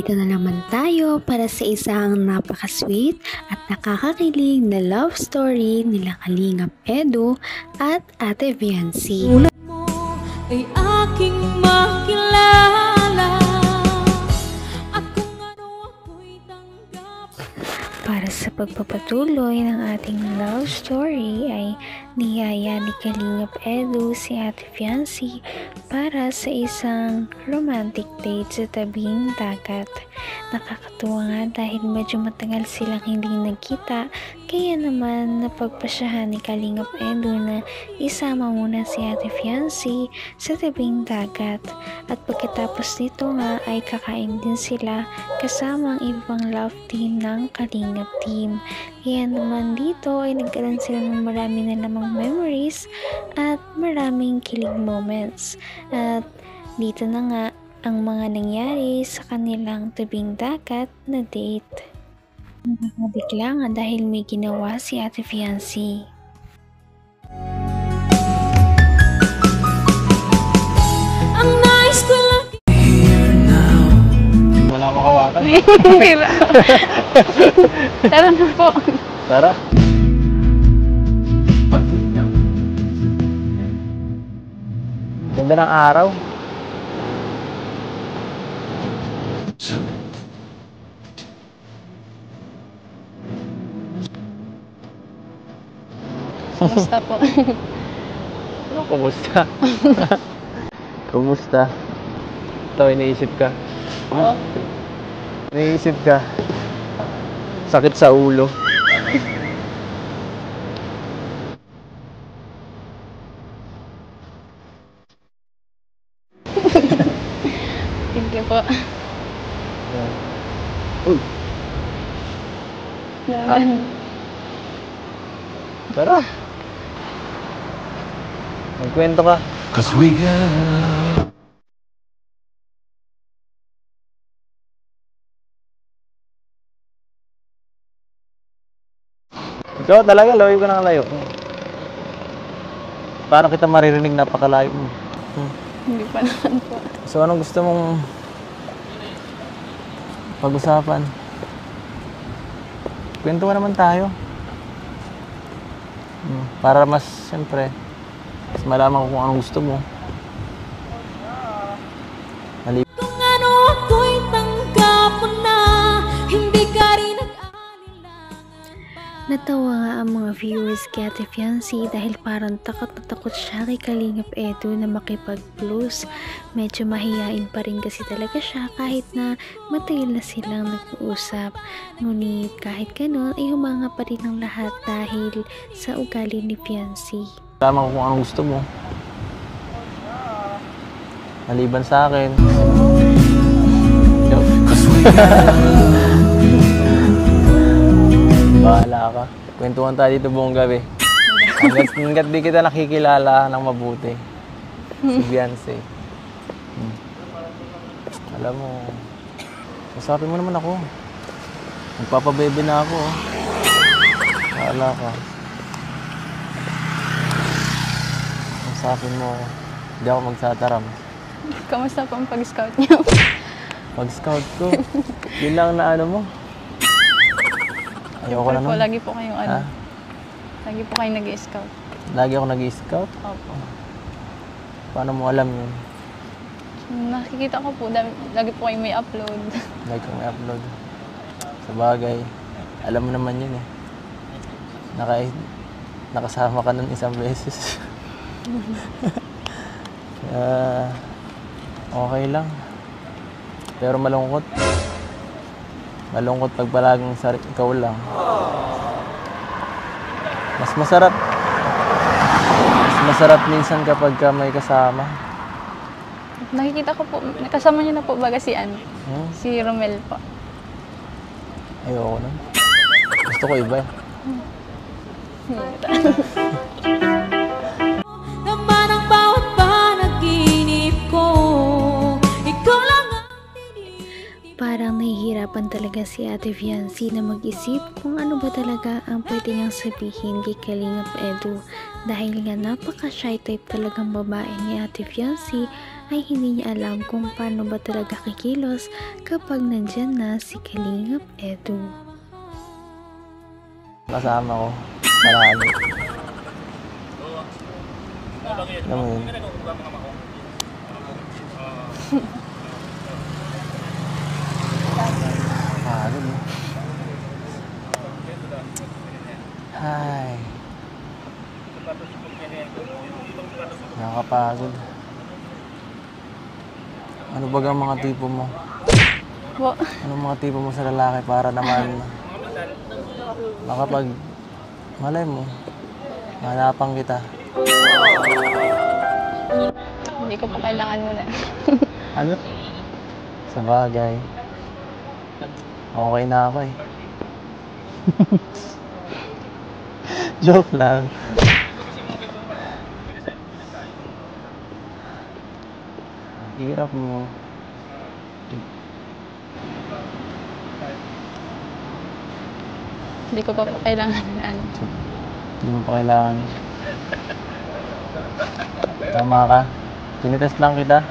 Narito na naman tayo para sa isang napaka-sweet at nakakakilig na love story nila Kalingap Edu at Ate Viancy. Tulad mo ay aking makilala at kung ano ako'y tanggap. Para sa pagpapatuloy ng ating love story ay niyaya ni Kalingap Edu si Ate Viancy para sa isang romantic date sa tabing dagat. Nakakatuwa nga dahil medyo matagal silang hindi nagkita, kaya naman napagpasyahan ni Kalingap Edu na isama muna si Ate Viancy sa tabing dagat. At pagkatapos nito nga ay kakain din sila kasama ang ibang love team ng Kalingap team. Kaya naman dito ay nagkaroon sila ng marami na namang memories at maraming kilig moments. At dito na nga ang mga nangyari sa kanilang tabing dagat na date. Nakakabigla nga dahil may ginawa si Ate Viancy. Ang nais ko lang Wala akong hawakan. Tara na po. Tara. Ganda ng araw. Kumusta po? Ano, kumusta? Kumusta? Ito, iniisip ka. Oh. Iniisip ka. Sakit sa ulo. Thank you po. Uy, Naman. tara. Magkwento ka. Cause we got Ikaw talaga, layo ka ng layo. Paano kita maririnig, napakalayo mo? Hindi pa naman po. So, anong gusto mong pag-usapan? Kwento ka naman tayo. Para mas, siyempre, mas malaman ko kung anong gusto mo. kung ano ako'y tanggap mo na hindi ka rin nag-aalilangan. Natawa nga ang mga viewers kay Ate Viancy dahil parang takot na takot siya kay Kalingap Edu na makipag-close. Medyo mahiyain pa rin kasi talaga siya kahit na matagal na silang nag-uusap. Ngunit kahit ganun ay humanga pa rin ang lahat dahil sa ugali ni Viancy. Malaman ko kung anong gusto mo. Maliban sa akin. Bahala ka. Kwentuhan tayo dito buong gabi. Hanggat di kita nakikilala ng mabuti. Si Viancy. Alam mo, masapin mo naman ako. Magpapabebe na ako. Bahala ka. Masapin mo ako. Hindi ako magsataram. Kamusta po ang pag-scout niyo? Pag-scout ko, yun lang na ano mo. Ayoko na Siyempre po, nun. lagi po kayong ano. Ha? Lagi po kayong nag-scout. Lagi ako nag-i-scout. Opo. Paano mo alam yun? Nakikita ko po, lagi po kayong may upload. Like kung i-upload. Sa bagay, alam mo naman yun eh. Nakasama ka nun isang beses. Okay lang. Pero malungkot. Malungkot pag palaging ikaw lang. Mas masarap minsan kapag ka may kasama. Nakikita ko po, kasama niyo na po baga si ano? Hmm? Si Romel po. Ayoko nun. Gusto ko iba eh. Naman ang bawat panaginip ko, ikaw lang ang Parang nahihirapan talaga si Ate Viancy na mag-isip kung ano ba talaga ang pwede niyang sabihin kay Kalingap Edu dahil nga napaka-shy type talagang babae ni Ate Viancy ay hindi niya alam kung paano ba talaga kikilos kapag nandyan na si Kalingap Edu. Kasama ko. Marami. Alam mo yun? Pagod mo. Hi. Nakakapagod. Ano ba ang mga tipo mo? Po. Ano mga tipo mo sa lalaki para naman makapag malay mo, mahanapan kita. Hindi ko pa kailangan muna. Ano? Sa bagay. Okay na ako eh. Joke lang. Hirap mo. Hindi ko pa kailangan na ano. Hindi mo pa kailangan. Tama ka. Tinitest lang kita.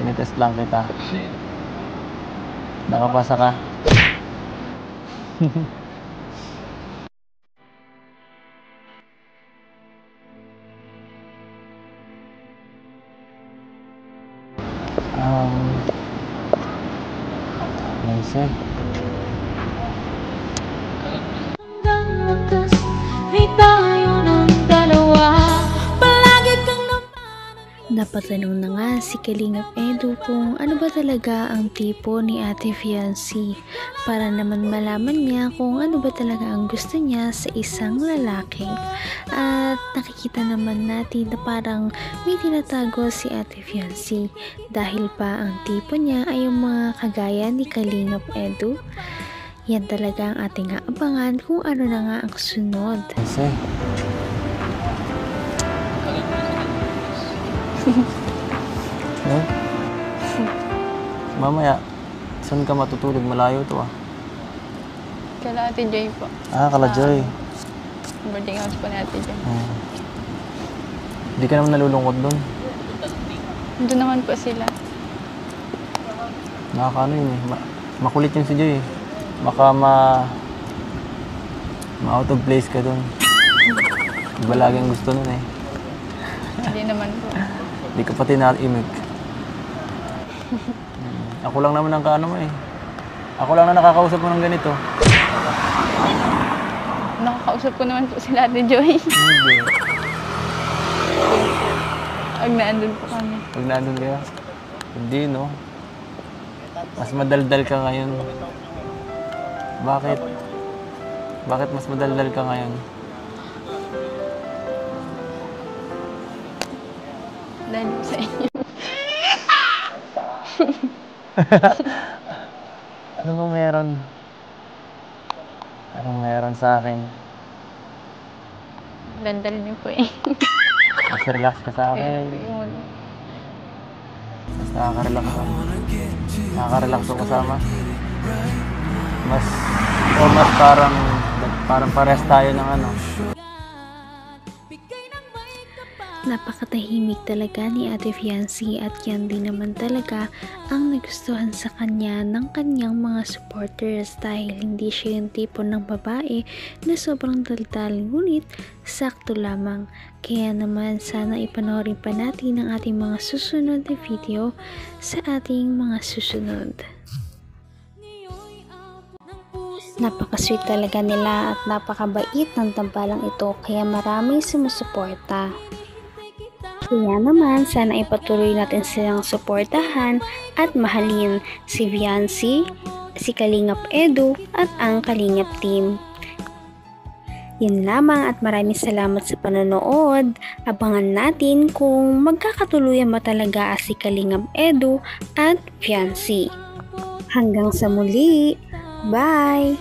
Tinitest lang kita. Nakapasa ka. Nice eh. Hanggang wakas ay tayo ng dalawa. Palagi kang Napatanong na nga si Kalingap Edu kung ano ba talaga ang tipo ni Ate Fiancee para naman malaman niya kung ano ba talaga ang gusto niya sa isang lalaki. At nakikita naman natin na parang may tinatago si Ate Fiancee dahil pa ang tipo niya ay yung mga kagaya ni Kalingap Edu. Yan talaga ang ating aabangan kung ano na nga ang sunod. Nice eh. No? Mamaya, saan ka matutulog? Malayo to ah. Kala Ate Joy po. Ah, kala Joy. Boarding house po ni Ate Joy. Hindi ka naman nalulungkot doon. Doon naman po sila. Nakakaano yun eh. Makulit yun si Joy eh. Baka ma-out of place ka doon. Iba lagi ang gusto nun eh. Hindi naman po. Hindi ka pati na-imig. Ako lang naman ang kaano mo eh. Ako lang na nakakausap mo ng ganito. Nakakausap ko naman po sila Ate Joy. Hindi. Pag naandun po kami. Pag naandun kayo? Hindi no. Mas madaldal ka ngayon. Bakit? Bakit mas madaldal ka ngayon? Dahil po sa inyo. Ano ba meron? Anong meron sa akin? Dandal niyo po eh. Mas relax ka sa akin. Mas nakaka-relax ka. Nakaka-relax ako kasama. Mas parang pares tayo ng ano. Napakatahimik talaga ni Ate Fiancee at yan din naman talaga ang nagustuhan sa kanya ng kanyang mga supporters dahil hindi siya yung tipo ng babae na sobrang daldal ngunit sakto lamang. Kaya naman sana ipanoorin pa natin ang ating mga susunod na video sa ating mga susunod. Napakasweet talaga nila at napakabait ng tambalang ito kaya maraming sumusuporta. Kaya naman, sana ipatuloy natin silang suportahan at mahalin si Fiancee, si Kalingap Edu at ang Kalingap team. Yun lamang at maraming salamat sa panonood. Abangan natin kung magkakatuluyan ba talaga si Kalingap Edu at Fiancee. Hanggang sa muli. Bye!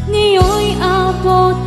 ngayon'y abot